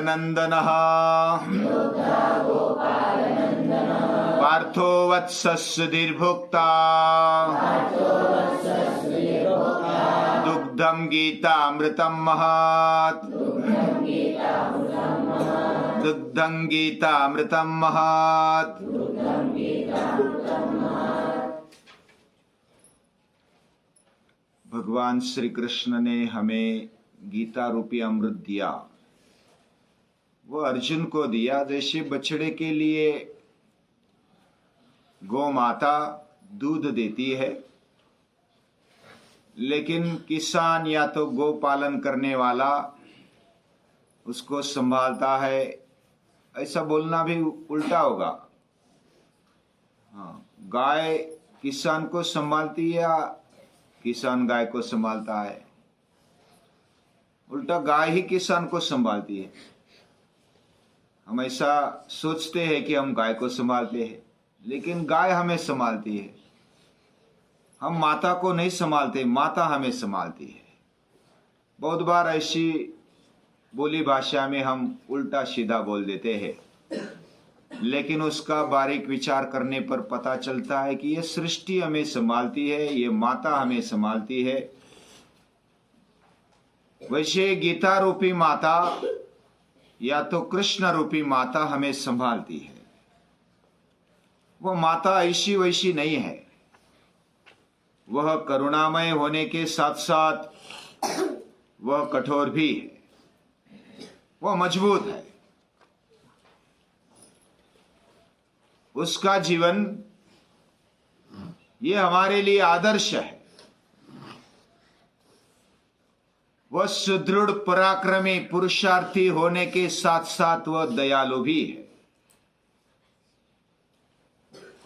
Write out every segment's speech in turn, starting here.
गोपालनन्दनः पार्थो वत्सः सुधीर्भोक्ता दुग्धं गीतामृतं महत् दुग्धं गीतामृतं महत्। भगवान श्री कृष्ण ने हमें गीता रूपी अमृत दिया। वो अर्जुन को दिया जैसे बछड़े के लिए गौ माता दूध देती है, लेकिन किसान या तो गौ पालन करने वाला उसको संभालता है। ऐसा बोलना भी उल्टा होगा। हाँ, गाय किसान को संभालती है या किसान गाय को संभालता है? उल्टा गाय ही किसान को संभालती है। हम ऐसा सोचते हैं कि हम गाय को संभालते हैं, लेकिन गाय हमें संभालती है। हम माता को नहीं संभालते, माता हमें संभालती है। बहुत बार ऐसी बोली भाषा में हम उल्टा सीधा बोल देते हैं, लेकिन उसका बारीक विचार करने पर पता चलता है कि ये सृष्टि हमें संभालती है, ये माता हमें संभालती है। वैसे गीता रूपी माता या तो कृष्ण रूपी माता हमें संभालती है। वह माता ऐसी वैसी नहीं है। वह करुणामय होने के साथ साथ वह कठोर भी है, वह मजबूत है। उसका जीवन ये हमारे लिए आदर्श है। वह सुदृढ़ पराक्रमी पुरुषार्थी होने के साथ साथ वह दयालु भी है।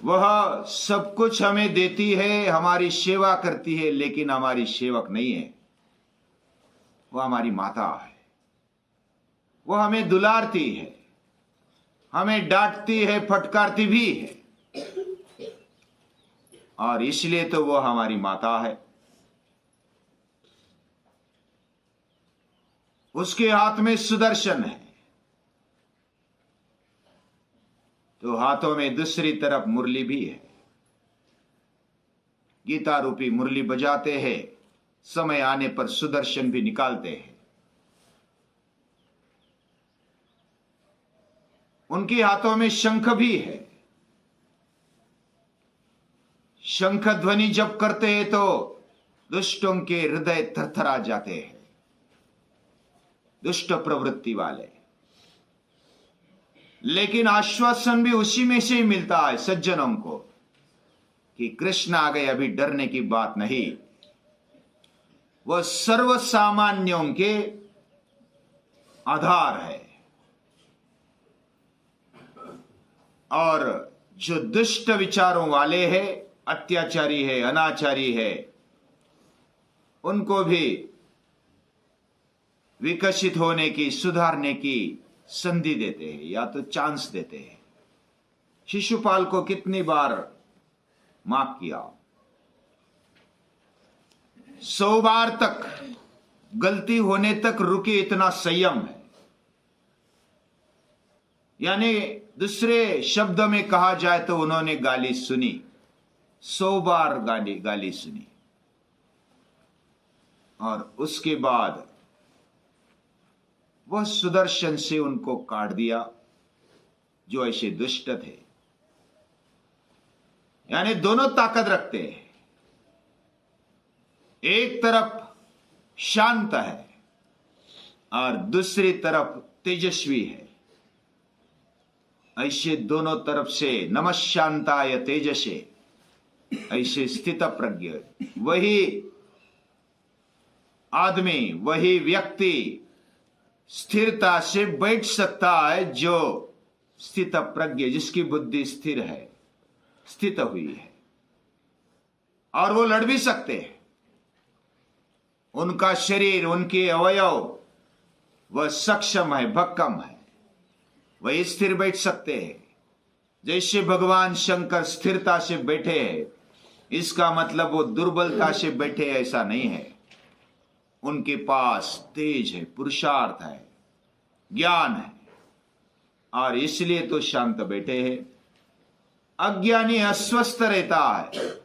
वह सब कुछ हमें देती है, हमारी सेवा करती है, लेकिन हमारी सेवक नहीं है। वह हमारी माता है। वह हमें दुलारती है, हमें डांटती है, फटकारती भी है, और इसलिए तो वह हमारी माता है। उसके हाथ में सुदर्शन है, तो हाथों में दूसरी तरफ मुरली भी है। गीता रूपी मुरली बजाते हैं, समय आने पर सुदर्शन भी निकालते हैं। उनके हाथों में शंख भी है। शंख ध्वनि जब करते हैं तो दुष्टों के हृदय थरथरा जाते हैं, दुष्ट प्रवृत्ति वाले। लेकिन आश्वासन भी उसी में से ही मिलता है सज्जनों को कि कृष्ण आ गए, अभी डरने की बात नहीं। वह सर्व सामान्यों के आधार है, और जो दुष्ट विचारों वाले हैं, अत्याचारी है, अनाचारी है, उनको भी विकसित होने की, सुधारने की संधि देते हैं या तो चांस देते हैं। शिशुपाल को कितनी बार माफ किया? 100 बार तक गलती होने तक रुके, इतना संयम है। यानी दूसरे शब्द में कहा जाए तो उन्होंने गाली सुनी, 100 बार गाली सुनी, और उसके बाद वह सुदर्शन से उनको काट दिया जो ऐसे दुष्ट थे। यानी दोनों ताकत रखते हैं। एक तरफ शांत है और दूसरी तरफ तेजस्वी है। ऐसे दोनों तरफ से नमः शांताय तेजसे, ऐसे स्थित प्रज्ञ वही आदमी, वही व्यक्ति स्थिरता से बैठ सकता है जो स्थित प्रज्ञ, जिसकी बुद्धि स्थिर है, स्थित हुई है, और वो लड़ भी सकते हैं। उनका शरीर, उनके अवयव वह सक्षम है, भक्कम है, वह स्थिर बैठ सकते हैं। जैसे भगवान शंकर स्थिरता से बैठे हैं, इसका मतलब वो दुर्बलता से बैठे, ऐसा नहीं है। उनके पास तेज है, पुरुषार्थ है, ज्ञान है, और इसलिए तो शांत बैठे हैं। अज्ञानी अस्वस्थ रहता है,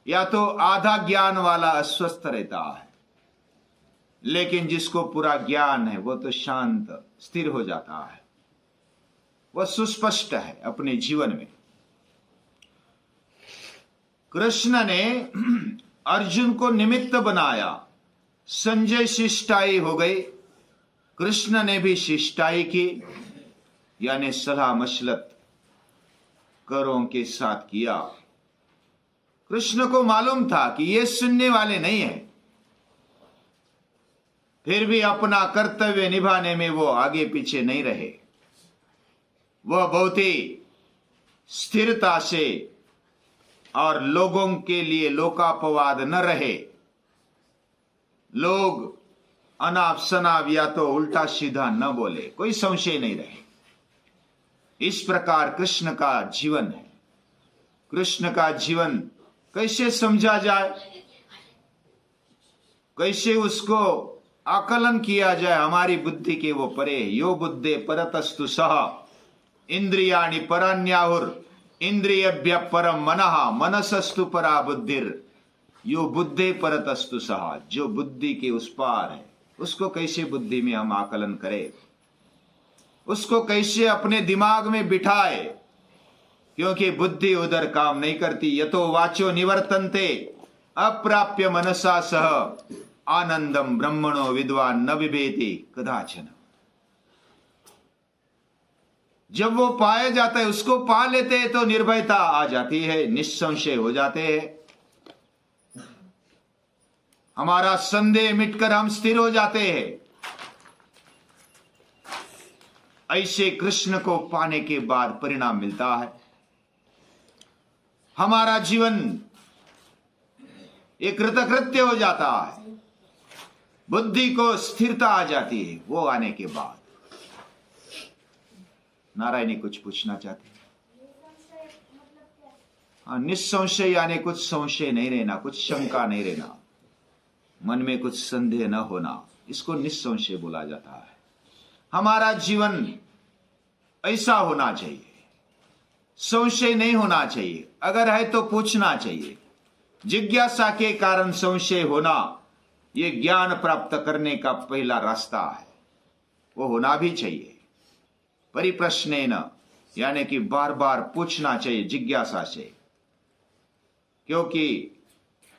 या तो आधा ज्ञान वाला अस्वस्थ रहता है, लेकिन जिसको पूरा ज्ञान है वो तो शांत स्थिर हो जाता है, वह सुस्पष्ट है अपने जीवन में। कृष्ण ने अर्जुन को निमित्त बनाया, संजय शिष्टाई हो गई, कृष्ण ने भी शिष्टाई की, यानी सलाह मशलत करों के साथ किया। कृष्ण को मालूम था कि ये सुनने वाले नहीं है, फिर भी अपना कर्तव्य निभाने में वो आगे पीछे नहीं रहे। वह बहुत ही स्थिरता से और लोगों के लिए लोकापवाद न रहे। लोग अनाप शनाप या तो उल्टा सीधा न बोले, कोई संशय नहीं रहे। इस प्रकार कृष्ण का जीवन है। कृष्ण का जीवन कैसे समझा जाए, कैसे उसको आकलन किया जाए, हमारी बुद्धि के वो परे। यो बुद्धे परतस्तु सह इंद्रियाणि परान्याहुर इंद्रियभ्य परम मनः मनसस्तु परा बुद्धिर। यो बुद्धे परतस्तु सह, जो बुद्धि के उस पार है, उसको कैसे बुद्धि में हम आकलन करें, उसको कैसे अपने दिमाग में बिठाए, क्योंकि बुद्धि उधर काम नहीं करती। यतो वाचो निवर्तन्ते अप्राप्य मनसा सह आनंदम ब्रह्मणो विद्वान न विभेति कदाचन। जब वो पाया जाता है, उसको पा लेते हैं तो निर्भयता आ जाती है, निस्संशय हो जाते हैं, हमारा संदेह मिटकर हम स्थिर हो जाते हैं। ऐसे कृष्ण को पाने के बाद परिणाम मिलता है, हमारा जीवन एक कृतकृत्य हो जाता है, बुद्धि को स्थिरता आ जाती है वो आने के बाद। नारायणी कुछ पूछना चाहते हैं? हाँ, निस्संशय यानी कुछ संशय नहीं रहना, कुछ शंका नहीं रहना, मन में कुछ संदेह न होना, इसको निस्संशय बोला जाता है। हमारा जीवन ऐसा होना चाहिए, संशय नहीं होना चाहिए, अगर है तो पूछना चाहिए। जिज्ञासा के कारण संशय होना ये ज्ञान प्राप्त करने का पहला रास्ता है, वो होना भी चाहिए। परिप्रश्नेन यानी कि बार बार पूछना चाहिए जिज्ञासा से, क्योंकि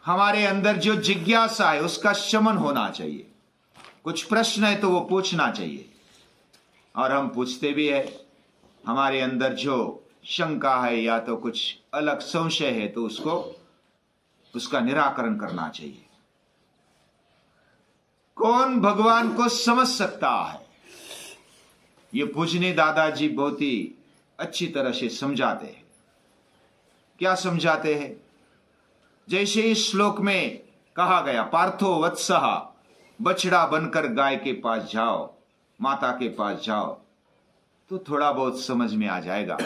हमारे अंदर जो जिज्ञासा है उसका शमन होना चाहिए। कुछ प्रश्न है तो वो पूछना चाहिए, और हम पूछते भी है। हमारे अंदर जो शंका है या तो कुछ अलग संशय है तो उसका निराकरण करना चाहिए। कौन भगवान को समझ सकता है, ये पूजने दादाजी बहुत ही अच्छी तरह से समझाते हैं। क्या समझाते हैं? जैसे इस श्लोक में कहा गया, पार्थो वत्सः, बछड़ा बनकर गाय के पास जाओ, माता के पास जाओ, तो थोड़ा बहुत समझ में आ जाएगा।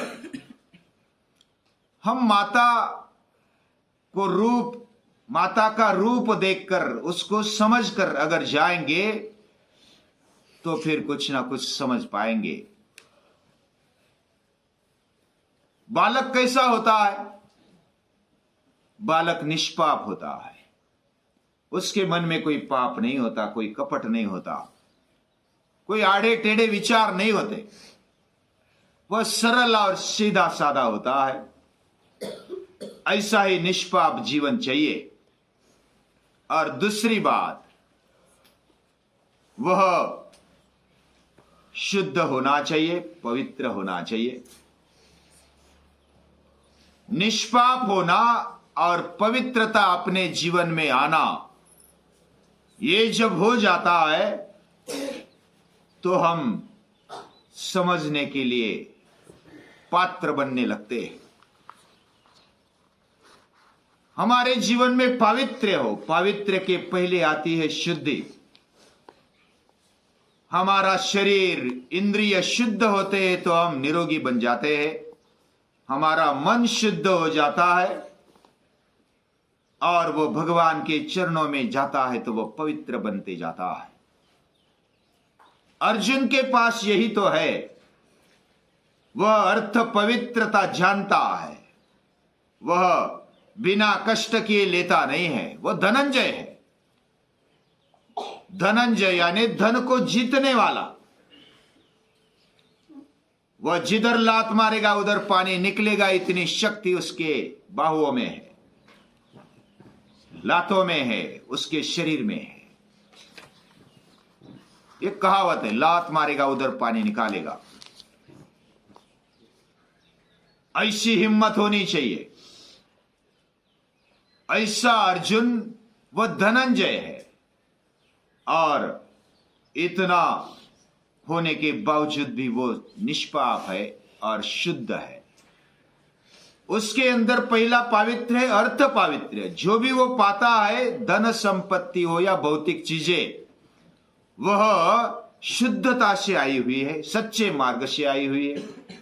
हम माता का रूप देखकर उसको समझकर अगर जाएंगे तो फिर कुछ ना कुछ समझ पाएंगे। बालक कैसा होता है? बालक निष्पाप होता है, उसके मन में कोई पाप नहीं होता, कोई कपट नहीं होता, कोई आड़े टेढ़े विचार नहीं होते, वह सरल और सीधा साधा होता है। ऐसा ही निष्पाप जीवन चाहिए। और दूसरी बात, वह शुद्ध होना चाहिए, पवित्र होना चाहिए। निष्पाप होना और पवित्रता अपने जीवन में आना, ये जब हो जाता है तो हम समझने के लिए पात्र बनने लगते हैं। हमारे जीवन में पावित्र्य हो, पावित्र्य के पहले आती है शुद्धि। हमारा शरीर इंद्रिय शुद्ध होते हैं तो हम निरोगी बन जाते हैं, हमारा मन शुद्ध हो जाता है और वो भगवान के चरणों में जाता है तो वो पवित्र बनते जाता है। अर्जुन के पास यही तो है। वह अर्थ पवित्रता जानता है, वह बिना कष्ट किए लेता नहीं है। वह धनंजय है। धनंजय यानी धन को जीतने वाला। वह जिधर लात मारेगा उधर पानी निकलेगा, इतनी शक्ति उसके बाहुओं में है, लातों में है, उसके शरीर में है। एक कहावत है, लात मारेगा उधर पानी निकालेगा। ऐसी हिम्मत होनी चाहिए। ऐसा अर्जुन वह धनंजय है, और इतना होने के बावजूद भी वो निष्पाप है और शुद्ध है। उसके अंदर पहला पावित्र है, अर्थ पावित्र है। जो भी वो पाता है, धन संपत्ति हो या भौतिक चीजें, वह शुद्धता से आई हुई है, सच्चे मार्ग से आई हुई है।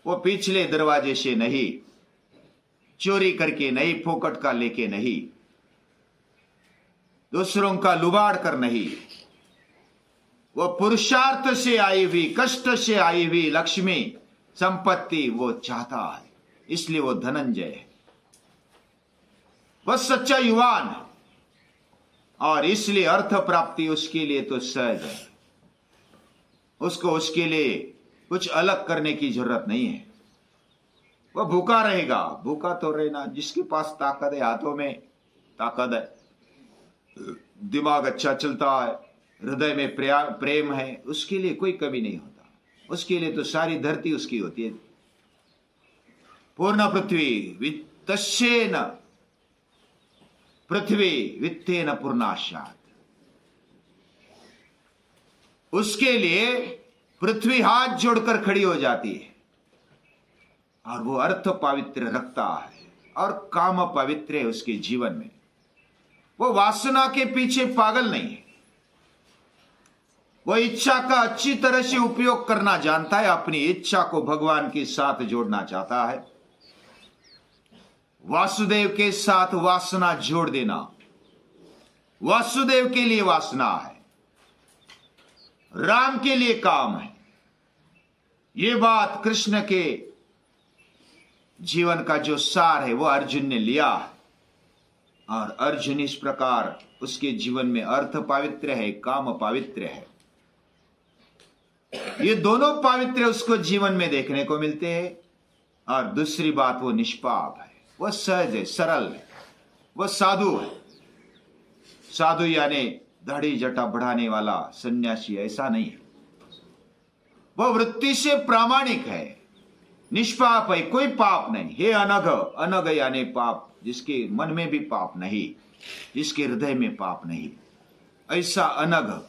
वो पिछले दरवाजे से नहीं, चोरी करके नहीं, फोकट का लेके नहीं, दूसरों का लुबाड़ कर नहीं, वो पुरुषार्थ से आई हुई, कष्ट से आई हुई लक्ष्मी संपत्ति वो चाहता है। इसलिए वो धनंजय है। वह सच्चा युवान है, और इसलिए अर्थ प्राप्ति उसके लिए तो सहज है। उसको उसके लिए कुछ अलग करने की जरूरत नहीं है। वह भूखा रहेगा। भूखा तो रहना, जिसके पास ताकत है, हाथों में ताकत है, दिमाग अच्छा चलता है, हृदय में प्रेम है, उसके लिए कोई कमी नहीं होता। उसके लिए तो सारी धरती उसकी होती है। पूर्ण पृथ्वी वित्तस्येन पृथ्वी वित्तेन पूर्णाशात। उसके लिए पृथ्वी हाथ जोड़कर खड़ी हो जाती है, और वो अर्थ पवित्र रखता है और काम पवित्र है उसके जीवन में। वो वासना के पीछे पागल नहीं है। वो इच्छा का अच्छी तरह से उपयोग करना जानता है। अपनी इच्छा को भगवान के साथ जोड़ना चाहता है। वासुदेव के साथ वासना जोड़ देना वासुदेव के लिए वासना है, राम के लिए काम है। ये बात कृष्ण के जीवन का जो सार है वो अर्जुन ने लिया है, और अर्जुन इस प्रकार उसके जीवन में अर्थ पवित्र है, काम पवित्र है। ये दोनों पवित्र उसको जीवन में देखने को मिलते हैं। और दूसरी बात, वो निष्पाप है, वह सहज है, सरल है, वह साधु है। साधु यानी दाढ़ी जटा बढ़ाने वाला सन्यासी ऐसा नहीं है। वह वृत्ति से प्रामाणिक है, निष्पाप है, कोई पाप नहीं। हे अनघ, अनघ यानी पाप, जिसके मन में भी पाप नहीं, जिसके हृदय में पाप नहीं, ऐसा अनघ।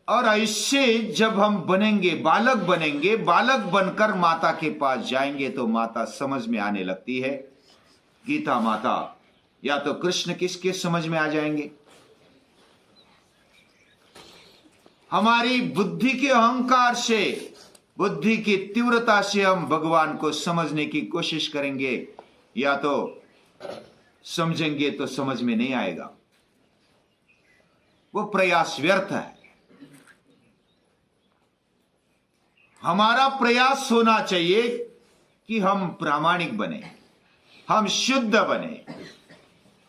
और ऐसे जब हम बनेंगे, बालक बनेंगे, बालक बनकर माता के पास जाएंगे तो माता समझ में आने लगती है। गीता माता या तो कृष्ण किसके समझ में आ जाएंगे। हमारी बुद्धि के अहंकार से, बुद्धि की तीव्रता से हम भगवान को समझने की कोशिश करेंगे, या तो समझेंगे तो समझ में नहीं आएगा। वो प्रयास व्यर्थ है। हमारा प्रयास होना चाहिए कि हम प्रामाणिक बने, हम शुद्ध बने,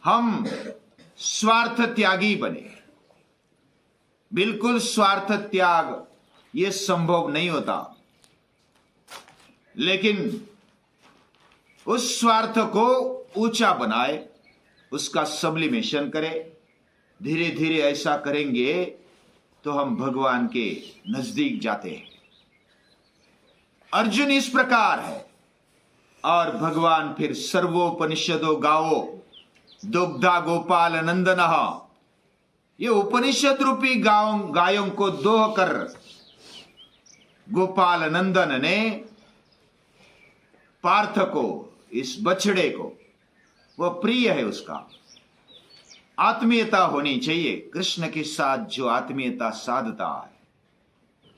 हम स्वार्थ त्यागी बने। बिल्कुल स्वार्थ त्याग ये संभव नहीं होता, लेकिन उस स्वार्थ को ऊंचा बनाए, उसका सब्लिमेशन करे। धीरे धीरे ऐसा करेंगे तो हम भगवान के नजदीक जाते हैं। अर्जुन इस प्रकार है, और भगवान फिर सर्वोपनिषदो गावो दुग्धा गोपाल नंदनः, ये उपनिषद रूपी गायों को दोह कर गोपाल नंदन ने पार्थ को, इस बछड़े को, वह प्रिय है, उसका आत्मीयता होनी चाहिए। कृष्ण के साथ जो आत्मीयता साधता है,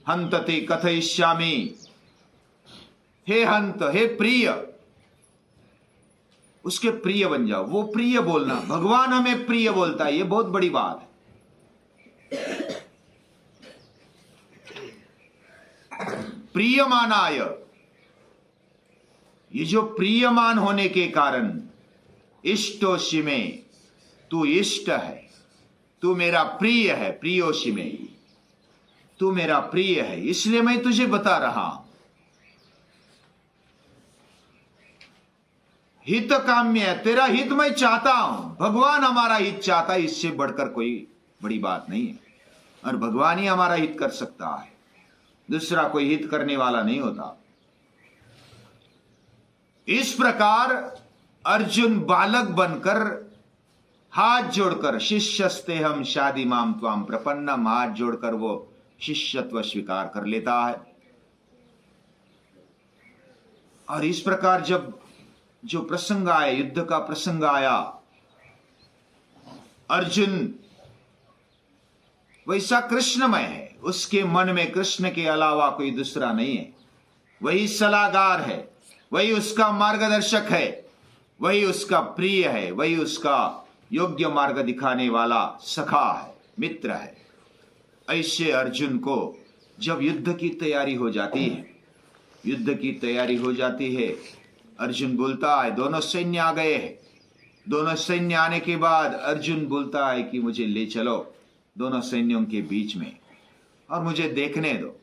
हंतते कथयिष्यामि, हे हंत, हे प्रिय, उसके प्रिय बन जाओ। वो प्रिय बोलना, भगवान हमें प्रिय बोलता है, ये बहुत बड़ी बात है। प्रियमानाय, ये जो प्रियमान होने के कारण, इष्टोषि में, तू इष्ट है, तू मेरा प्रिय है, प्रियोषि में, तू मेरा प्रिय है, इसलिए मैं तुझे बता रहा हूं। हित काम्य, तेरा हित मैं चाहता हूं। भगवान हमारा हित चाहता है, इससे बढ़कर कोई बड़ी बात नहीं है। और भगवान ही हमारा हित कर सकता है, दूसरा कोई हित करने वाला नहीं होता। इस प्रकार अर्जुन बालक बनकर हाथ जोड़कर, शिष्यस्ते हम शादी माम त्वाम प्रपन्नम, हाथ जोड़कर वो शिष्यत्व स्वीकार कर लेता है। और इस प्रकार जब जो प्रसंग आया, युद्ध का प्रसंग आया, अर्जुन वैसा कृष्णमय है, उसके मन में कृष्ण के अलावा कोई दूसरा नहीं है। वही सलाहकार है, वही उसका मार्गदर्शक है, वही उसका प्रिय है, वही उसका योग्य मार्ग दिखाने वाला सखा है, मित्र है। ऐसे अर्जुन को जब युद्ध की तैयारी हो जाती है, युद्ध की तैयारी हो जाती है, अर्जुन बोलता है, दोनों सैन्य आ गए हैं। दोनों सैन्य आने के बाद अर्जुन बोलता है कि मुझे ले चलो दोनों सैन्यों के बीच में और मुझे देखने दो।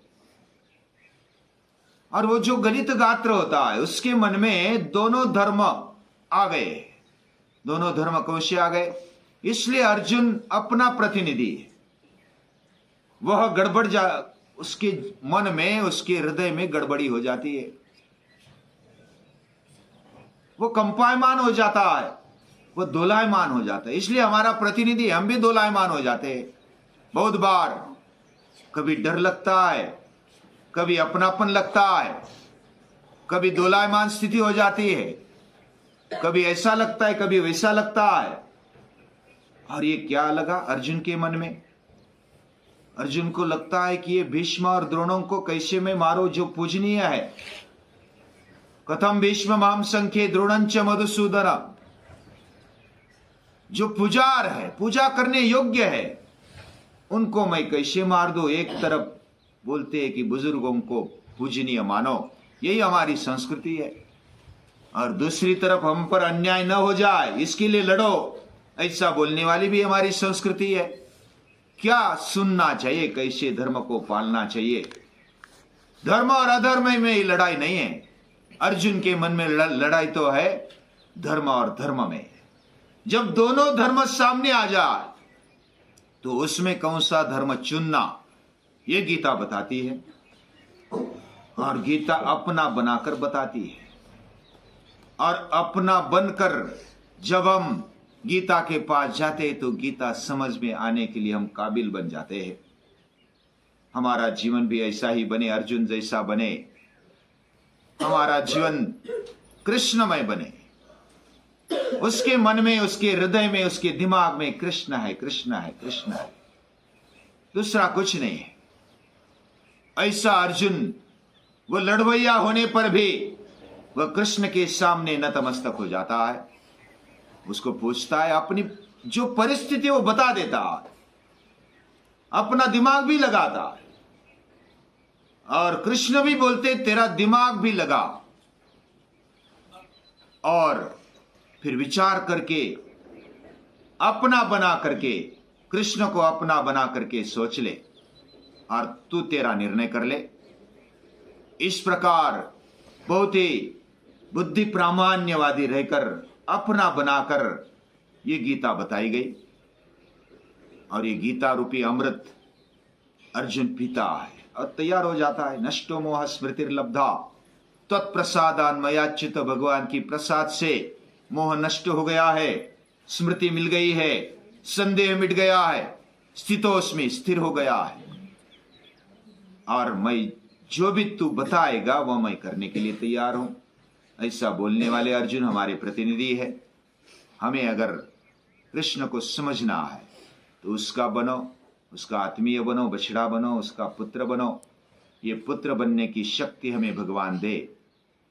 और वो जो गलित गात्र होता है, उसके मन में दोनों धर्म आ गए। दोनों धर्म कौन से आ गए? इसलिए अर्जुन अपना प्रतिनिधि है, वह गड़बड़ उसके मन में, उसके हृदय में गड़बड़ी हो जाती है, वो कंपायमान हो जाता है, वो दोलायमान हो जाता है। इसलिए हमारा प्रतिनिधि, हम भी दोलायमान हो जाते हैं बहुत बार। कभी डर लगता है, कभी अपनापन लगता है, कभी दोलायमान स्थिति हो जाती है, कभी ऐसा लगता है, कभी वैसा लगता है। और ये क्या लगा अर्जुन के मन में? अर्जुन को लगता है कि ये भीष्म और द्रोणों को कैसे मैं मारो, जो पूजनीय है। कथम भीष्म माम संख्ये द्रोणंच मधुसूदन, जो पुजार है, पूजा करने योग्य है, उनको मैं कैसे मार दूं। एक तरफ बोलते हैं कि बुजुर्गों को पूजनीय मानो, यही हमारी संस्कृति है, और दूसरी तरफ हम पर अन्याय न हो जाए इसके लिए लड़ो, ऐसा बोलने वाली भी हमारी संस्कृति है। क्या सुनना चाहिए, कैसे धर्म को पालना चाहिए। धर्म और अधर्म में ही लड़ाई नहीं है। अर्जुन के मन में लड़ाई तो है धर्म और धर्म में। जब दोनों धर्म सामने आ जाए तो उसमें कौन सा धर्म चुनना, ये गीता बताती है। और गीता अपना बनाकर बताती है। और अपना बनकर जब हम गीता के पास जाते हैं तो गीता समझ में आने के लिए हम काबिल बन जाते हैं। हमारा जीवन भी ऐसा ही बने, अर्जुन जैसा बने, हमारा जीवन कृष्णमय बने। उसके मन में, उसके हृदय में, उसके दिमाग में कृष्ण है, कृष्ण है, कृष्ण है, दूसरा कुछ नहीं है। ऐसा अर्जुन, वो लड़वैया होने पर भी वह कृष्ण के सामने नतमस्तक हो जाता है। उसको पूछता है, अपनी जो परिस्थिति वो बता देता है, अपना दिमाग भी लगाता है। और कृष्ण भी बोलते तेरा दिमाग भी लगा, और फिर विचार करके अपना बना करके, कृष्ण को अपना बना करके सोच ले और तू तेरा निर्णय कर ले। इस प्रकार बहुत ही बुद्धि प्रामाण्यवादी रहकर अपना बनाकर ये गीता बताई गई। और ये गीता रूपी अमृत अर्जुन पीता है और तैयार हो जाता है। नष्टो मोह स्मृतिर्लब्धा तत्प्रसादान मयाच्युत, भगवान की प्रसाद से मोह नष्ट हो गया है, स्मृति मिल गई है, संदेह मिट गया है, स्थितोस्मि, स्थिर हो गया है। और मैं जो भी तू बताएगा वह मैं करने के लिए तैयार हूं। ऐसा बोलने वाले अर्जुन हमारे प्रतिनिधि है। हमें अगर कृष्ण को समझना है तो उसका बनो, उसका आत्मीय बनो, बछड़ा बनो, उसका पुत्र बनो। ये पुत्र बनने की शक्ति हमें भगवान दे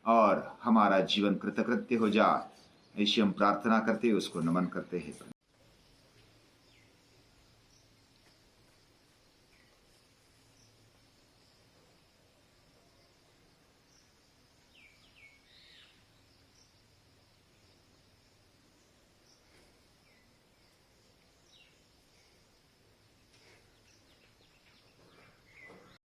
और हमारा जीवन कृतकृत्य हो जाए, ऐसी हम प्रार्थना करते हैं, उसको नमन करते हैं।